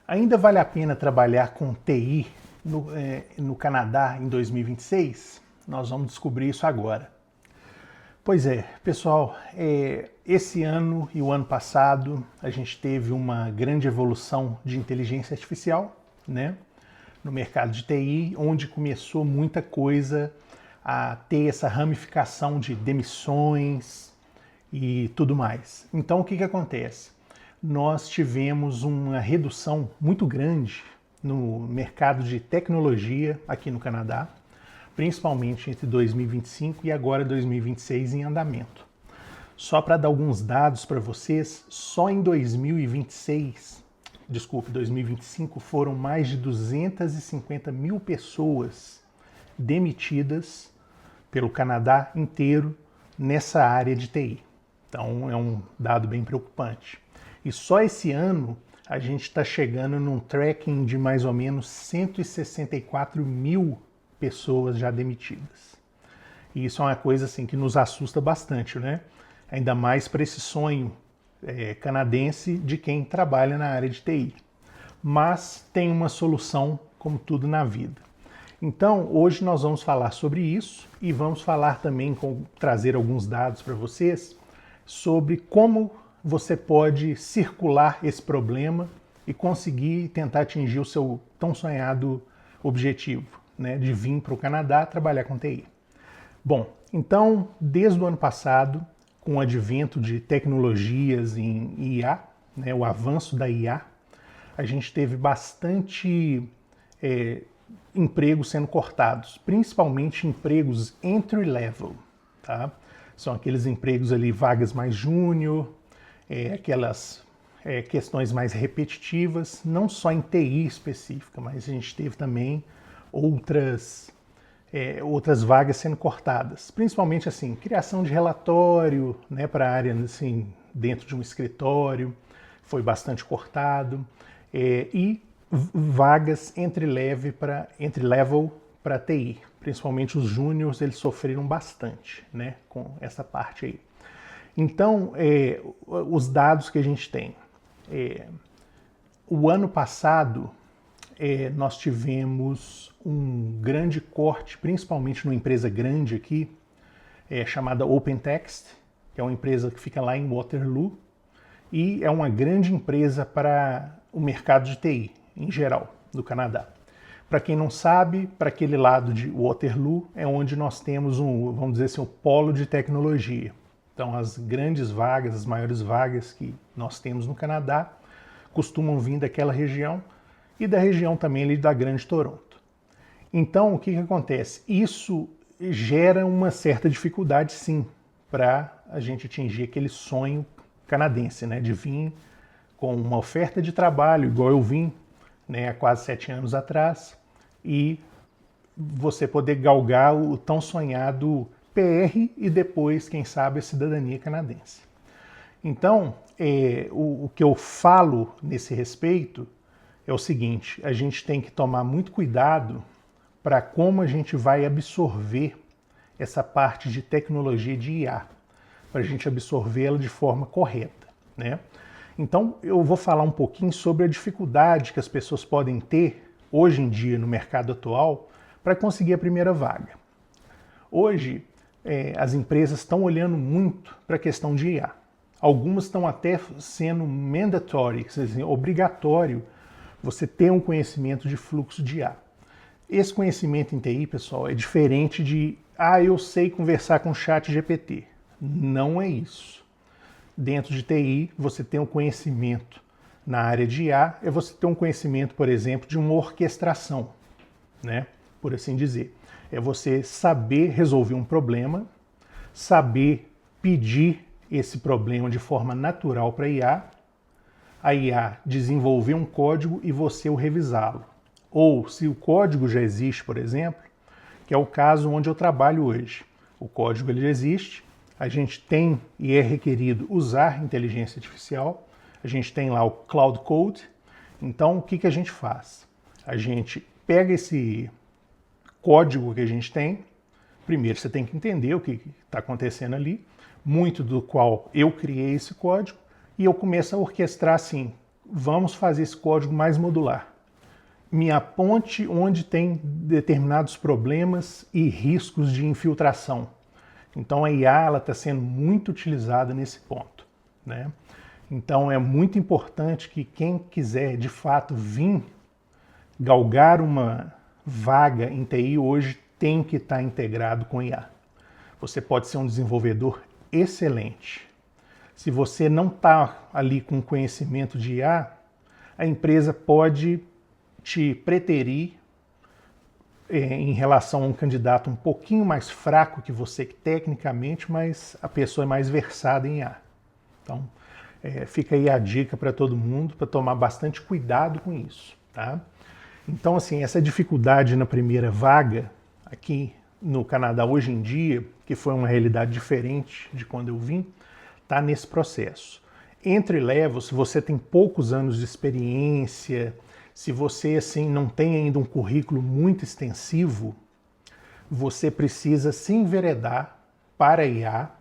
Ainda vale a pena trabalhar com TI no Canadá em 2026? Nós vamos descobrir isso agora. Pois é, pessoal, esse ano e o ano passado a gente teve uma grande evolução de inteligência artificial, né, no mercado de TI, onde começou muita coisa a ter essa ramificação de demissões e tudo mais. Então o que acontece? Nós tivemos uma redução muito grande no mercado de tecnologia aqui no Canadá, principalmente entre 2025 e agora 2026 em andamento. Só para dar alguns dados para vocês, só em 2025 foram mais de 250 mil pessoas demitidas pelo Canadá inteiro nessa área de TI. Então é um dado bem preocupante. E só esse ano a gente está chegando num tracking de mais ou menos 164 mil pessoas já demitidas. E isso é uma coisa assim que nos assusta bastante, né? Ainda mais para esse sonho canadense de quem trabalha na área de TI. Mas tem uma solução, como tudo na vida. Então, hoje nós vamos falar sobre isso e vamos falar também, trazer alguns dados para vocês sobre como você pode circular esse problema e conseguir tentar atingir o seu tão sonhado objetivo, né, de vir para o Canadá trabalhar com TI. Bom, então, desde o ano passado, com o advento de tecnologias em IA, né, o avanço da IA, a gente teve bastante empregos sendo cortados, principalmente empregos entry-level, tá? São aqueles empregos ali, vagas mais júnior, aquelas questões mais repetitivas, não só em TI específica, mas a gente teve também outras vagas sendo cortadas, principalmente assim, criação de relatório, né, para a área assim, dentro de um escritório, foi bastante cortado, e vagas entry-level para TI, principalmente os júniors, eles sofreram bastante, né, com essa parte aí. Então, os dados que a gente tem. O ano passado, nós tivemos um grande corte, principalmente numa empresa grande aqui, chamada OpenText, que é uma empresa que fica lá em Waterloo, e é uma grande empresa para o mercado de TI, em geral, do Canadá. Para quem não sabe, para aquele lado de Waterloo é onde nós temos vamos dizer assim, um polo de tecnologia. Então, as grandes vagas, as maiores vagas que nós temos no Canadá costumam vir daquela região e da região também ali da Grande Toronto. Então, o que acontece? Isso gera uma certa dificuldade, sim, para a gente atingir aquele sonho canadense, né, de vir com uma oferta de trabalho, igual eu vim, né, há quase 7 anos atrás, e você poder galgar o tão sonhado PR e depois, quem sabe, a cidadania canadense. Então, o que eu falo nesse respeito é o seguinte: a gente tem que tomar muito cuidado para como a gente vai absorver essa parte de tecnologia de IA, para a gente absorvê-la de forma correta, né? Então, eu vou falar um pouquinho sobre a dificuldade que as pessoas podem ter hoje em dia no mercado atual para conseguir a primeira vaga. Hoje, as empresas estão olhando muito para a questão de IA. Algumas estão até sendo mandatory, quer dizer, obrigatório você ter um conhecimento de fluxo de IA. Esse conhecimento em TI, pessoal, é diferente de eu sei conversar com o chat GPT. Não é isso. Dentro de TI, você tem um conhecimento na área de IA, é você ter um conhecimento, por exemplo, de uma orquestração, né? Por assim dizer. É você saber resolver um problema, saber pedir esse problema de forma natural para a IA desenvolver um código e você o revisá-lo. Ou, se o código já existe, por exemplo, que é o caso onde eu trabalho hoje. O código ele já existe, a gente tem e é requerido usar inteligência artificial, a gente tem lá o Cloud Code. Então, o que a gente faz? A gente pega esse código que a gente tem, primeiro você tem que entender o que está acontecendo ali, muito do qual eu criei esse código, e eu começo a orquestrar assim, vamos fazer esse código mais modular. Me aponte onde tem determinados problemas e riscos de infiltração. Então a IA está sendo muito utilizada nesse ponto, né? Então é muito importante que quem quiser de fato vir galgar uma vaga em TI hoje tem que estar integrado com IA. Você pode ser um desenvolvedor excelente. Se você não está ali com conhecimento de IA, a empresa pode te preterir em relação a um candidato um pouquinho mais fraco que você tecnicamente, mas a pessoa é mais versada em IA. Então, fica aí a dica para todo mundo, para tomar bastante cuidado com isso, tá? Então, assim, essa dificuldade na primeira vaga aqui no Canadá hoje em dia, que foi uma realidade diferente de quando eu vim, está nesse processo. Entry level, se você tem poucos anos de experiência, se você assim não tem ainda um currículo muito extensivo, você precisa se enveredar para a IA,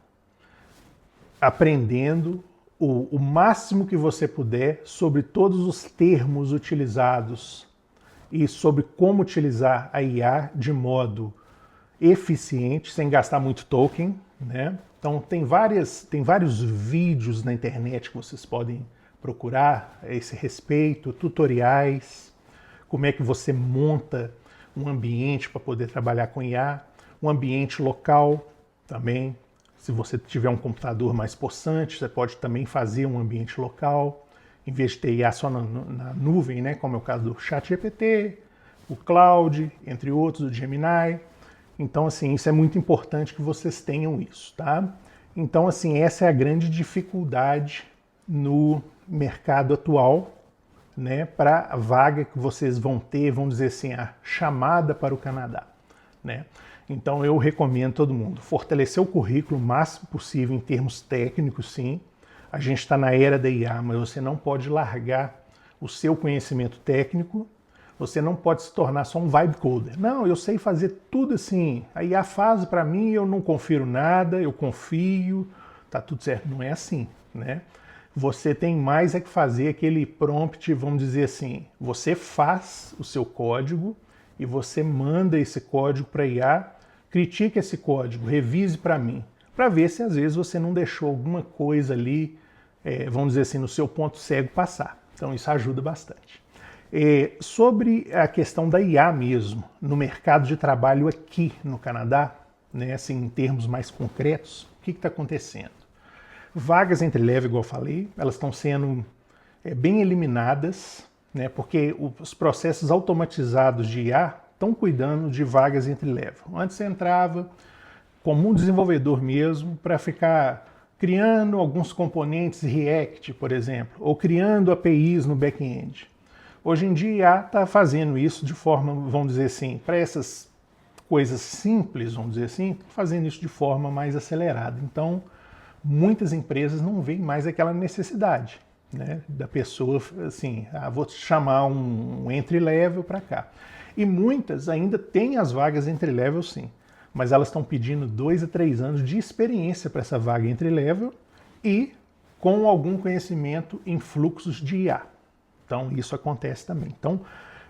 aprendendo o máximo que você puder sobre todos os termos utilizados e sobre como utilizar a IA de modo eficiente, sem gastar muito token, né? Então tem vários vídeos na internet que vocês podem procurar a esse respeito, tutoriais, como é que você monta um ambiente para poder trabalhar com IA, um ambiente local também. Se você tiver um computador mais possante, você pode também fazer um ambiente local, em vez de ter IA só na nuvem, né, como é o caso do ChatGPT, o Cloud, entre outros, o Gemini. Então, assim, isso é muito importante que vocês tenham isso, tá? Então, assim, essa é a grande dificuldade no mercado atual, né, para a vaga que vocês vão ter, vamos dizer assim, a chamada para o Canadá, né? Então, eu recomendo todo mundo fortalecer o currículo o máximo possível em termos técnicos, sim. A gente está na era da IA, mas você não pode largar o seu conhecimento técnico. Você não pode se tornar só um vibe coder. Não, eu sei fazer tudo assim. A IA faz para mim, eu não confiro nada, eu confio, tá tudo certo. Não é assim, né? Você tem mais é que fazer aquele prompt, vamos dizer assim, você faz o seu código e você manda esse código para a IA, critique esse código, revise para mim, para ver se às vezes você não deixou alguma coisa ali, vamos dizer assim, no seu ponto cego passar. Então isso ajuda bastante. Sobre a questão da IA mesmo, no mercado de trabalho aqui no Canadá, né, assim, em termos mais concretos, o que está acontecendo? Vagas entre level, igual eu falei, elas estão sendo bem eliminadas, né, porque os processos automatizados de IA estão cuidando de vagas entre level. Antes você entrava como um desenvolvedor mesmo para ficar criando alguns componentes React, por exemplo, ou criando APIs no back-end. Hoje em dia, a IA está fazendo isso de forma, vamos dizer assim, para essas coisas simples, vamos dizer assim, fazendo isso de forma mais acelerada. Então, muitas empresas não veem mais aquela necessidade, né, da pessoa, assim, vou chamar um entry-level para cá. E muitas ainda têm as vagas entry-level, sim, mas elas estão pedindo 2 a 3 anos de experiência para essa vaga entry-level e com algum conhecimento em fluxos de IA. Então, isso acontece também. Então,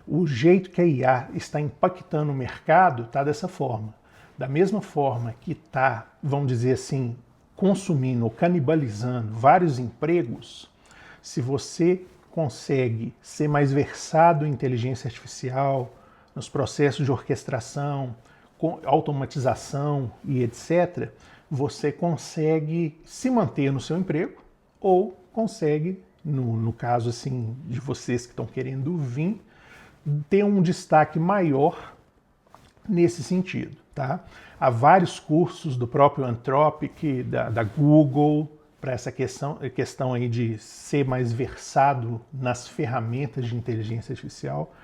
o jeito que a IA está impactando o mercado está dessa forma. Da mesma forma que está, vamos dizer assim, consumindo ou canibalizando vários empregos, se você consegue ser mais versado em inteligência artificial, nos processos de orquestração, automatização e etc., você consegue se manter no seu emprego ou consegue, no caso assim de vocês que estão querendo vir, ter um destaque maior nesse sentido, tá? Há vários cursos do próprio Anthropic, da Google, para essa questão aí de ser mais versado nas ferramentas de inteligência artificial.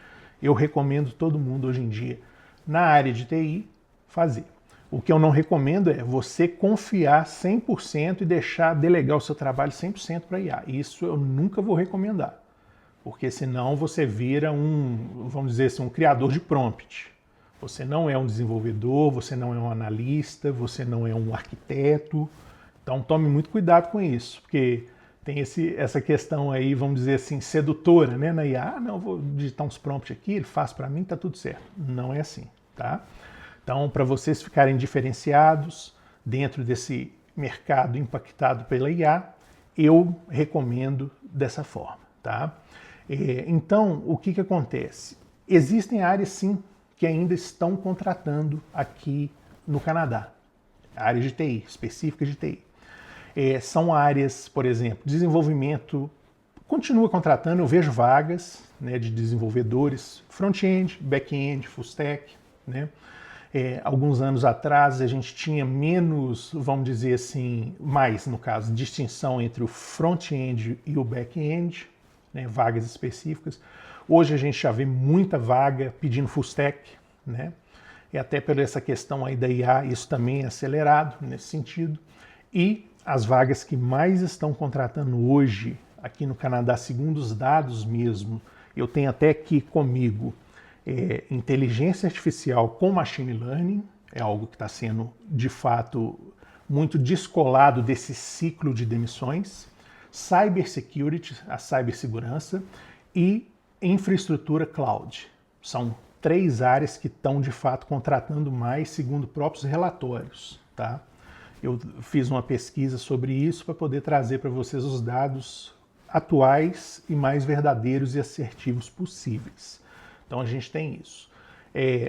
Eu recomendo todo mundo hoje em dia, na área de TI, fazer. O que eu não recomendo é você confiar 100% e delegar o seu trabalho 100% para IA. Isso eu nunca vou recomendar, porque senão você vira vamos dizer assim, um criador de prompt. Você não é um desenvolvedor, você não é um analista, você não é um arquiteto. Então tome muito cuidado com isso, porque tem essa questão aí, vamos dizer assim, sedutora, né, na IA. Ah, não, vou digitar uns prompts aqui, ele faz para mim, tá tudo certo. Não é assim, tá? Então, para vocês ficarem diferenciados dentro desse mercado impactado pela IA, eu recomendo dessa forma, tá? Então, o que acontece? Existem áreas, sim, que ainda estão contratando aqui no Canadá. Áreas de TI, específicas de TI. São áreas, por exemplo, desenvolvimento, continua contratando, eu vejo vagas, né, de desenvolvedores, front-end, back-end, full stack, né? Alguns anos atrás a gente tinha menos, vamos dizer assim, mais, no caso, distinção entre o front-end e o back-end, né, vagas específicas. Hoje a gente já vê muita vaga pedindo full stack, né? E até por essa questão aí da IA, isso também é acelerado nesse sentido. E as vagas que mais estão contratando hoje aqui no Canadá, segundo os dados mesmo, eu tenho até aqui comigo inteligência artificial com machine learning, é algo que está sendo de fato muito descolado desse ciclo de demissões, cybersecurity, a cibersegurança, e infraestrutura cloud. São 3 áreas que estão de fato contratando mais, segundo próprios relatórios, tá? Eu fiz uma pesquisa sobre isso para poder trazer para vocês os dados atuais e mais verdadeiros e assertivos possíveis. Então a gente tem isso.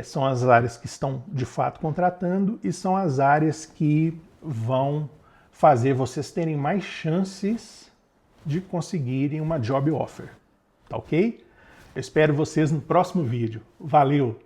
São as áreas que estão de fato contratando e são as áreas que vão fazer vocês terem mais chances de conseguirem uma job offer, tá ok? Eu espero vocês no próximo vídeo. Valeu!